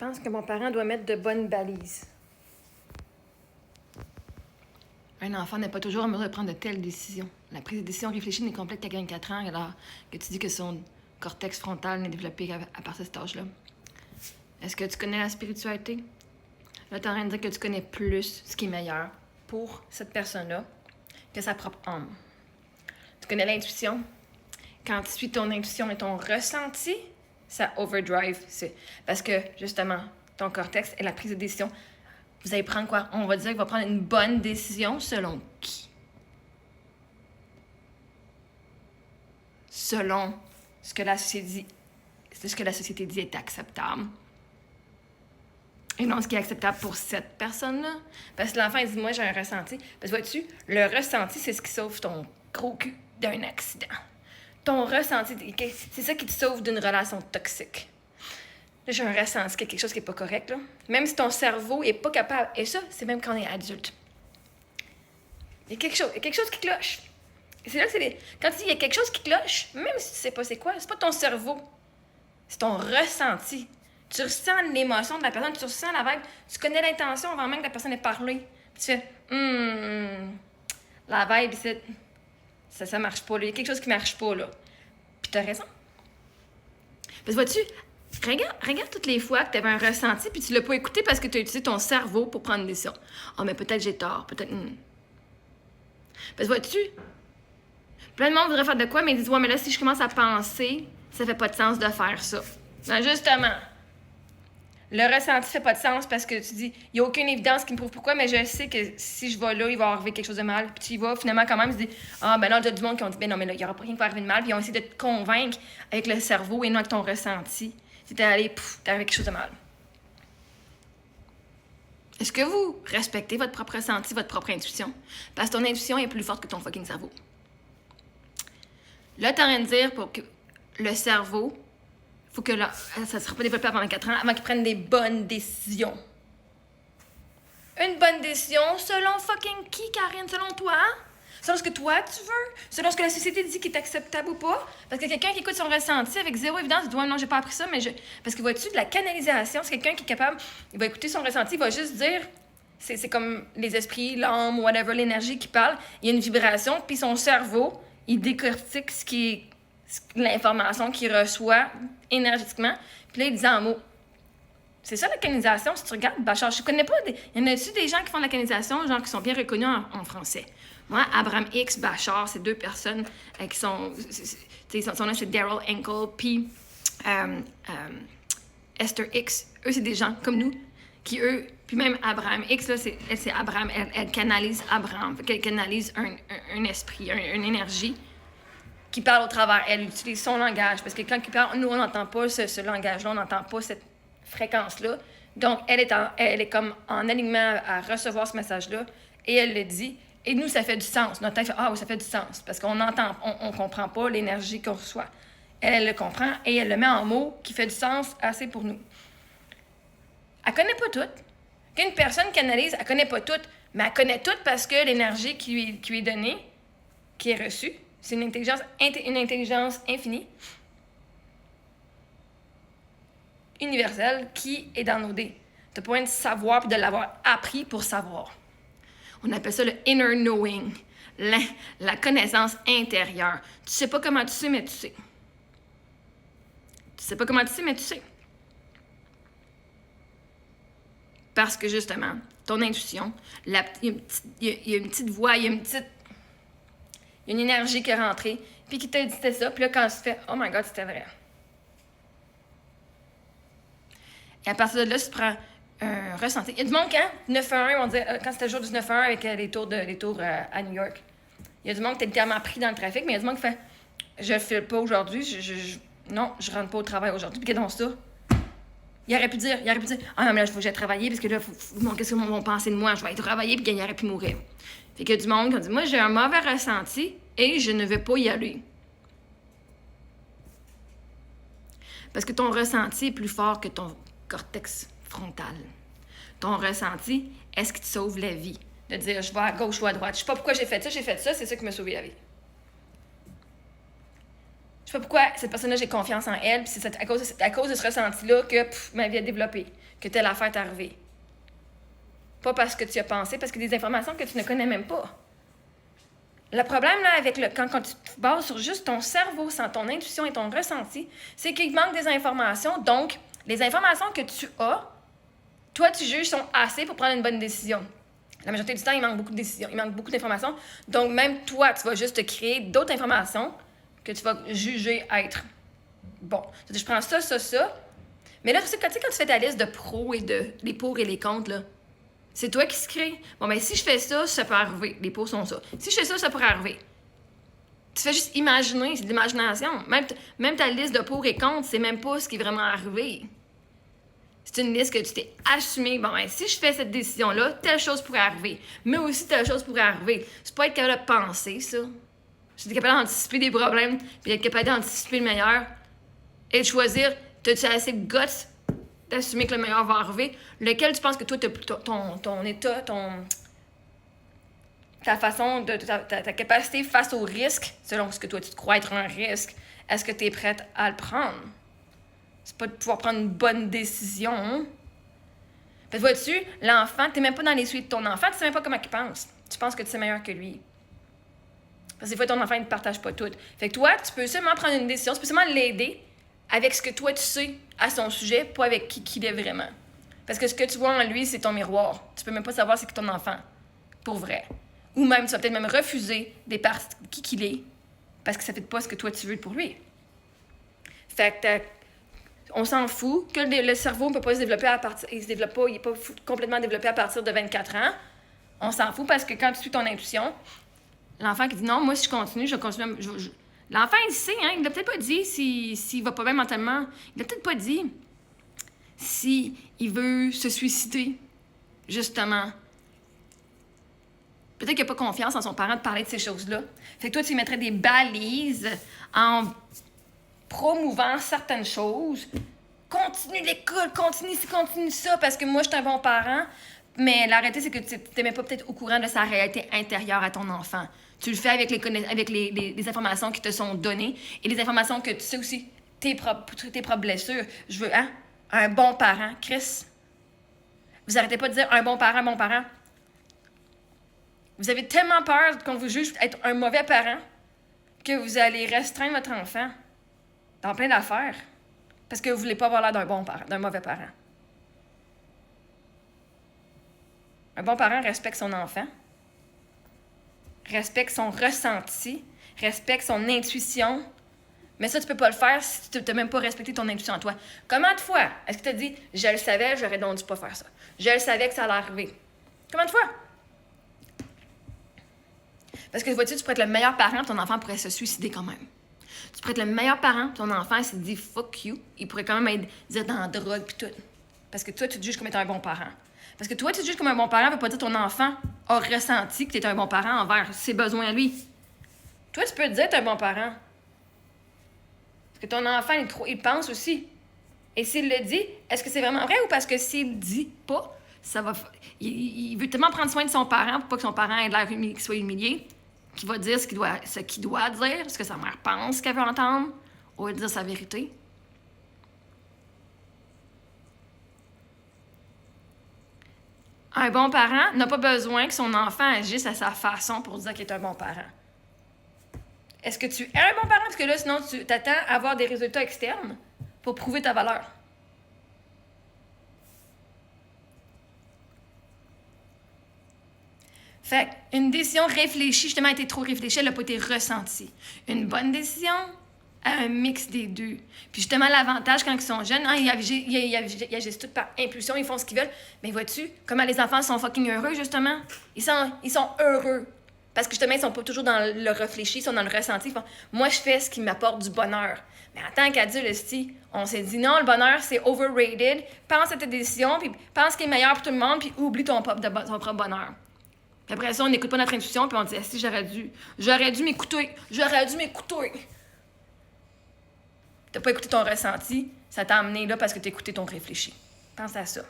pense que mon parent doit mettre de bonnes balises. Un enfant n'est pas toujours en mesure de prendre de telles décisions. La prise de décision réfléchie n'est complète qu'à 24 ans, alors que tu dis que son cortex frontal n'est développé à partir de cet âge-là. Est-ce que tu connais la spiritualité? Là, tu es en train de dire que tu connais plus ce qui est meilleur pour cette personne-là que sa propre âme. Tu connais l'intuition? Quand tu suis ton intuition et ton ressenti, ça overdrive. Parce que, justement, ton cortex et la prise de décision, vous allez prendre quoi? On va dire qu'il va prendre une bonne décision selon qui? Selon ce que la société dit est acceptable. Et non ce qui est acceptable pour cette personne-là. Parce que l'enfant, il dit, moi, j'ai un ressenti. Parce que vois-tu, le ressenti, c'est ce qui sauve ton gros cul d'un accident. Ton ressenti, c'est ça qui te sauve d'une relation toxique. Là, j'ai un ressenti, quelque chose qui n'est pas correct, là. Même si ton cerveau n'est pas capable. Et ça, c'est même quand on est adulte. Il y a quelque chose qui cloche. Et c'est là que quand tu dis il y a quelque chose qui cloche, même si tu ne sais pas c'est quoi, c'est pas ton cerveau. C'est ton ressenti. Tu ressens l'émotion de la personne, tu ressens la vibe, tu connais l'intention avant même que la personne ait parlé. Puis tu fais, la vibe, ça marche pas, là. Il y a quelque chose qui marche pas, là. Puis t'as raison. Parce que vois-tu, regarde toutes les fois que tu avais un ressenti, puis tu l'as pas écouté parce que tu as utilisé ton cerveau pour prendre une décision. Ah, mais peut-être j'ai tort, peut-être. Parce que vois-tu, plein de monde voudrait faire de quoi, mais ils disent, ouais, mais là, si je commence à penser, ça fait pas de sens de faire ça. Ben, justement. Le ressenti fait pas de sens parce que tu dis, il n'y a aucune évidence qui me prouve pourquoi, mais je sais que si je vais là, il va arriver quelque chose de mal. Puis tu y vas, finalement, quand même, tu te dis, ah, ben là, il y a du monde qui ont dit, ben non, mais là, il n'y aura pas rien qui va arriver de mal. Puis ils ont essayé de te convaincre avec le cerveau et non avec ton ressenti. C'était allé, t'arrives quelque chose de mal. Est-ce que vous respectez votre propre ressenti, votre propre intuition? Parce que ton intuition est plus forte que ton fucking cerveau. Là, t'es en train de dire pour que le cerveau, faut que là, ça ne sera pas développé avant 4 ans, avant qu'ils prennent des bonnes décisions. Une bonne décision selon fucking qui, Karine? Selon toi? Selon ce que toi, tu veux? Selon ce que la société dit qui est acceptable ou pas? Parce que quelqu'un qui écoute son ressenti avec zéro évidence, il dit « Ouais, non, j'ai pas appris ça, mais je... » Parce que vois-tu, de la canalisation, c'est quelqu'un qui est capable, il va écouter son ressenti, il va juste dire... C'est comme les esprits, l'âme, whatever, l'énergie qui parle. Il y a une vibration, puis son cerveau, il décortique ce qui est l'information qu'il reçoit énergétiquement, puis là, il dit en mots. C'est ça la canalisation, si tu regardes, Bachar. Je connais pas, il y en a-tu des gens qui font de la canalisation, genre qui sont bien reconnus en français? Moi, Abraham X, Bachar, c'est deux personnes qui sont, son nom c'est Daryl Enkel, puis Esther X. Eux, c'est des gens comme nous, qui eux, puis même Abraham X, là, c'est Abraham, elle canalise Abraham, elle canalise un esprit, une énergie, qui parle au travers. Elle utilise son langage. Parce que quand il parle, nous, on n'entend pas ce langage-là, on n'entend pas cette fréquence-là. Donc, elle est comme en alignement à recevoir ce message-là. Et elle le dit. Et nous, ça fait du sens. Notre tête fait « Ah oui, ça fait du sens. » Parce qu'on entend, on comprend pas l'énergie qu'on reçoit. Elle le comprend et elle le met en mots qui fait du sens assez pour nous. Elle connaît pas tout. Qu'une personne qui analyse, elle connaît pas tout. Mais elle connaît tout parce que l'énergie qui lui est donnée, qui est reçue, c'est une intelligence infinie, universelle, qui est dans nos dés. Tu as besoin de savoir et de l'avoir appris pour savoir. On appelle ça le inner knowing, la connaissance intérieure. Tu sais pas comment tu sais, mais tu sais. Tu sais pas comment tu sais, mais tu sais. Parce que justement, ton intuition, il y a une petite voix, il y a une énergie qui est rentrée, puis qui t'a dit c'était ça, puis là, quand tu fais « Oh my God, c'était vrai ». Et à partir de là, tu prends un ressenti. Il y a du monde quand 9-1, on dit, quand c'était le jour du 9-1 avec les tours à New York, il y a du monde qui est littéralement pris dans le trafic, mais il y a du monde qui fait « Je le file pas aujourd'hui, non, je rentre pas au travail aujourd'hui, puis qu'est-ce donc ça? » Il aurait pu dire « Ah non, mais là, il faut que j'aille travailler, parce que là, qu'est-ce qu'ils vont penser de moi? Je vais aller travailler, puis il aurait pu mourir. » Fait qu'il y a du monde qui a dit « Moi, j'ai un mauvais ressenti et je ne vais pas y aller. » Parce que ton ressenti est plus fort que ton cortex frontal. Ton ressenti, est-ce qu'il te sauve la vie? De dire « Je vais à gauche ou à droite. Je sais pas pourquoi j'ai fait ça, c'est ça qui m'a sauvé la vie. » Je sais pas pourquoi cette personne-là, j'ai confiance en elle, puis c'est à cause de ce ressenti-là que ma vie a développé. que telle affaire t'est arrivée. Pas parce que tu as pensé, parce que des informations que tu ne connais même pas. Le problème, là, avec quand tu te bases sur juste ton cerveau, sans ton intuition et ton ressenti, c'est qu'il manque des informations. Donc, les informations que tu as, toi, tu juges sont assez pour prendre une bonne décision. La majorité du temps, il manque beaucoup de décisions, il manque beaucoup d'informations. Donc, même toi, tu vas juste te créer d'autres informations que tu vas juger être bon. Je prends ça. Mais là, tu sais, quand tu fais ta liste de pros et les pour et les contre, là, c'est toi qui se crée. Bon, ben si je fais ça, ça peut arriver. Les pour sont ça. Si je fais ça, ça pourrait arriver. Tu fais juste imaginer, c'est de l'imagination. Même ta liste de pour et contre, c'est même pas ce qui est vraiment arrivé. C'est une liste que tu t'es assumée. Bon, ben, si je fais cette décision-là, telle chose pourrait arriver. Mais aussi, telle chose pourrait arriver. C'est pas être capable de penser, ça. C'est être capable d'anticiper des problèmes, puis être capable d'anticiper le meilleur. Et de choisir, t'as-tu assez de guts d'assumer que le meilleur va arriver? Lequel tu penses que toi, ton état, ta façon, ta capacité face au risque, selon ce que toi, tu te crois être un risque, est-ce que tu es prête à le prendre? C'est pas de pouvoir prendre une bonne décision. Hein? Fait que vois-tu, l'enfant, t'es même pas dans les suites de ton enfant, tu sais même pas comment il pense. Tu penses que tu sais meilleur que lui. Parce que des fois, ton enfant, il ne partage pas tout. Fait que toi, tu peux seulement prendre une décision, tu peux seulement l'aider avec ce que toi, tu sais à son sujet, pas avec qui il est vraiment. Parce que ce que tu vois en lui, c'est ton miroir. Tu peux même pas savoir c'est qui ton enfant, pour vrai. Ou même, tu vas peut-être même refuser des parties qui qu'il est, parce que ça fait pas ce que toi, tu veux pour lui. Fait que on s'en fout que le cerveau ne peut pas se développer à partir... Il n'est pas complètement développé à partir de 24 ans. On s'en fout parce que quand tu suis ton intuition, l'enfant qui dit non, moi, si je continue, je continue... L'enfant, il sait, hein? Il l'a peut-être pas dit s'il va pas bien mentalement. Il l'a peut-être pas dit s'il veut se suicider, justement. Peut-être qu'il n'a pas confiance en son parent de parler de ces choses-là. Fait que toi, tu lui mettrais des balises en promouvant certaines choses. Continue l'école, continue ça, parce que moi, je suis un bon parent. Mais la réalité, c'est que tu n'es même pas peut-être au courant de sa réalité intérieure à ton enfant. Tu le fais avec les informations qui te sont données et les informations que tu sais aussi, tes propres blessures. Je veux, hein? Un bon parent. Chris, vous arrêtez pas de dire un bon parent, bon parent. Vous avez tellement peur qu'on vous juge être un mauvais parent que vous allez restreindre votre enfant dans plein d'affaires parce que vous voulez pas avoir l'air d'un bon parent, d'un mauvais parent. Un bon parent respecte son enfant, respecte son ressenti, respecte son intuition. Mais ça, tu peux pas le faire si tu n'as même pas respecté ton intuition en toi. Combien de fois est-ce que tu as dit « Je le savais, j'aurais donc dû pas faire ça. Je le savais que ça allait arriver. » Combien de fois? Parce que vois-tu, tu pourrais être le meilleur parent, ton enfant pourrait se suicider quand même. Tu pourrais être le meilleur parent, ton enfant s'il dit « Fuck you », il pourrait quand même dire dans la drogue pis tout. Parce que toi, tu te juges comme étant un bon parent. Parce que toi, tu te juges comme un bon parent, veut pas dire que ton enfant a ressenti que tu es un bon parent envers ses besoins à lui. Toi, tu peux te dire que tu es un bon parent. Parce que ton enfant, il pense aussi. Et s'il le dit, est-ce que c'est vraiment vrai ou parce que s'il le dit pas, ça va... Il veut tellement prendre soin de son parent pour pas que son parent ait l'air qu'il soit humilié, qu'il va dire ce qu'il doit dire, ce que sa mère pense qu'elle veut entendre, ou dire sa vérité. Un bon parent n'a pas besoin que son enfant agisse à sa façon pour dire qu'il est un bon parent. Est-ce que tu es un bon parent? Parce que là, sinon, tu t'attends à avoir des résultats externes pour prouver ta valeur. Fait une décision réfléchie, justement, a été trop réfléchie, elle n'a pas été ressentie. Une bonne décision, un mix des deux. Puis justement, l'avantage, quand ils sont jeunes, hein, ils agissent tout par impulsion, ils font ce qu'ils veulent. Mais vois-tu, comment les enfants sont fucking heureux, justement? Ils sont heureux. Parce que justement, ils sont pas toujours dans le réfléchi, ils sont dans le ressenti. Ils font, moi, je fais ce qui m'apporte du bonheur. Mais en tant qu'adulte, on s'est dit, non, le bonheur, c'est overrated. Pense à tes décisions, puis pense qu'il est meilleur pour tout le monde, puis oublie ton propre bonheur. Puis après ça, on n'écoute pas notre intuition, puis on dit, si j'aurais dû m'écouter. T'as pas écouté ton ressenti, ça t'a amené là parce que t'as écouté ton réfléchi. Pense à ça.